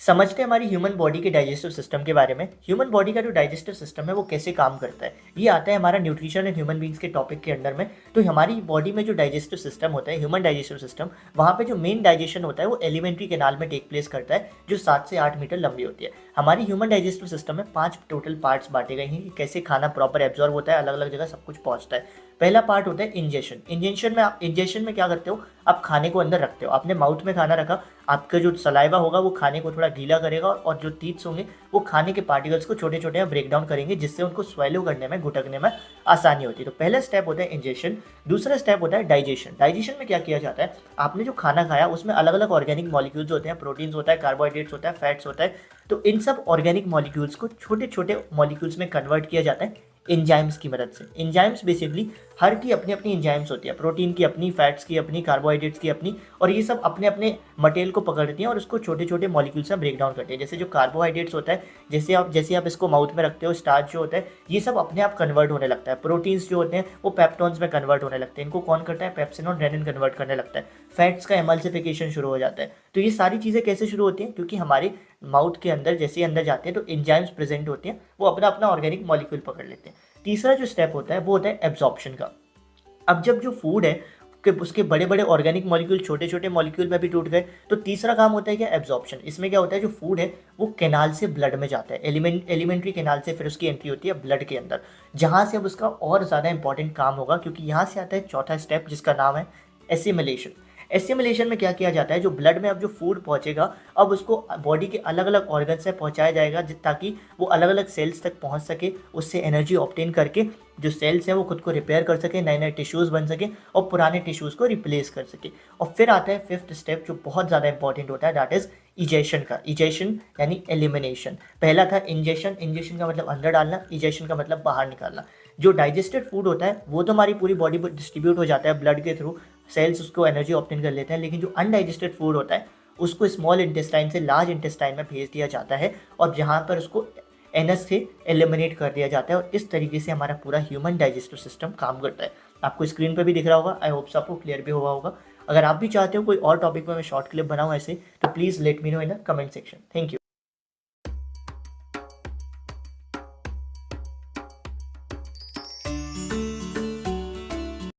समझते हैं हमारी ह्यूमन बॉडी के डाइजेस्टिव सिस्टम के बारे में। ह्यूमन बॉडी का जो डाइजेस्टिव सिस्टम है वो कैसे काम करता है, ये आता है हमारा न्यूट्रिशन एंड ह्यूमन बींग्स के टॉपिक के अंडर में। तो हमारी बॉडी में जो डाइजेस्टिव सिस्टम होता है, ह्यूमन डाइजेस्टिव सिस्टम, वहाँ पे जो मेन डाइजेशन होता है वो एलिमेंट्री कैनाल में टेक प्लेस करता है, जो 7 से 8 मीटर लंबी होती है। हमारी ह्यूमन डाइजेस्टिव सिस्टम में 5 टोटल पार्ट्स बांटे गए हैं कि कैसे खाना प्रॉपर एब्जॉर्ब होता है, अलग अलग जगह सब कुछ पहुँचता है। पहला पार्ट होता है इंजेशन। इंजेशन में क्या करते हो, आप खाने को अंदर रखते हो, आपने माउथ में खाना रखा, आपका जो सलाइवा होगा वो खाने को थोड़ा गीला करेगा और जो टीथ्स होंगे वो खाने के पार्टिकल्स को छोटे छोटे ब्रेक डाउन करेंगे, जिससे उनको स्वेलो करने में, घुटकने में आसानी होती है। तो पहला स्टेप होता है इंजेशन। दूसरा स्टेप होता है डाइजेशन। डाइजेशन में क्या किया जाता है, आपने जो खाना खाया उसमें अलग अलग ऑर्गेनिक मॉलिक्यूल्स होते हैं, प्रोटीन्स होता है, कार्बोहाइड्रेट्स होता है, फैट्स होता है। तो इन सब ऑर्गेनिक मॉलिक्यूल्स को छोटे छोटे मॉलिक्यूल्स में कन्वर्ट किया जाता है एंजाइम्स की मदद से। एंजाइम्स बेसिकली हर की अपनी अपनी एंजाइम्स होती है, प्रोटीन की अपनी, फैट्स की अपनी, कार्बोहाइड्रेट्स की अपनी, और ये सब अपने अपने मटेरियल को पकड़ती हैं और उसको छोटे छोटे मॉलिक्यूल्स में ब्रेक डाउन करते हैं। जैसे जो कार्बोहाइड्रेट्स होता है, जैसे आप इसको माउथ में रखते हो, स्टार्च जो होता है ये सब अपने आप कन्वर्ट होने लगता है। प्रोटीन्स जो होते हैं वो पेप्टोन्स में कन्वर्ट होने लगते हैं, इनको कौन करता है, पेप्सिन और रेनिन कन्वर्ट करने लगता है। फैट्स का एमल्सिफिकेशन शुरू हो जाता है। तो ये सारी चीज़ें कैसे शुरू होती हैं, क्योंकि हमारे माउथ के अंदर जैसे ही अंदर जाते हैं तो एंजाइम्स प्रेजेंट होते हैं, वो अपना अपना ऑर्गेनिक मॉलिक्यूल पकड़ लेते हैं। तीसरा जो स्टेप होता है वो होता है एब्जॉर्प्शन का। अब जब जो फूड है कि उसके बड़े बड़े ऑर्गेनिक मॉलिक्यूल छोटे छोटे मॉलिक्यूल में भी टूट गए, तो तीसरा काम होता है क्या, एब्जॉर्प्शन। इसमें क्या होता है, जो फूड है वो कैनाल से ब्लड में जाता है, एलिमेंट्री कैनाल से फिर उसकी एंट्री होती है ब्लड के अंदर, जहाँ से अब उसका और ज़्यादा इंपॉर्टेंट काम होगा, क्योंकि यहाँ से आता है चौथा स्टेप जिसका नाम है एसिमिलेशन। एसिमिलेशन में क्या किया जाता है, जो ब्लड में अब जो फूड पहुंचेगा अब उसको बॉडी के अलग अलग ऑर्गन से पहुंचाया जाएगा, ताकि वो अलग अलग सेल्स तक पहुंच सके, उससे एनर्जी ऑब्टेन करके जो सेल्स हैं वो खुद को रिपेयर कर सके, नए नए टिश्यूज़ बन सके और पुराने टिश्यूज़ को रिप्लेस कर सके। और फिर आता है फिफ्थ स्टेप जो बहुत ज़्यादा इंपॉर्टेंट होता है, दैट इज़ इजेशन का। इजेशन यानी एलिमिनेशन। पहला था इंजेशन, इंजेशन का मतलब अंदर डालना, इजेशन का मतलब बाहर निकालना। जो डाइजेस्टेड फूड होता है वो तो हमारी पूरी बॉडी पर डिस्ट्रीब्यूट हो जाता है ब्लड के थ्रू, सेल्स उसको एनर्जी ऑब्टेन कर लेते हैं, लेकिन जो अनडाइजेस्टेड फूड होता है उसको स्मॉल इंटेस्टाइन से लार्ज इंटेस्टाइन में भेज दिया जाता है, और जहाँ पर उसको एनएस से एलिमिनेट कर दिया जाता है। और इस तरीके से हमारा पूरा ह्यूमन डाइजेस्टिव सिस्टम काम करता है। आपको स्क्रीन पर भी दिख रहा होगा, आई होप आपको क्लियर भी हुआ होगा। अगर आप भी चाहते हो कोई और टॉपिक पर मैं शॉर्ट क्लिप बनाऊँ ऐसे, तो please let me know in the comment section. Thank you.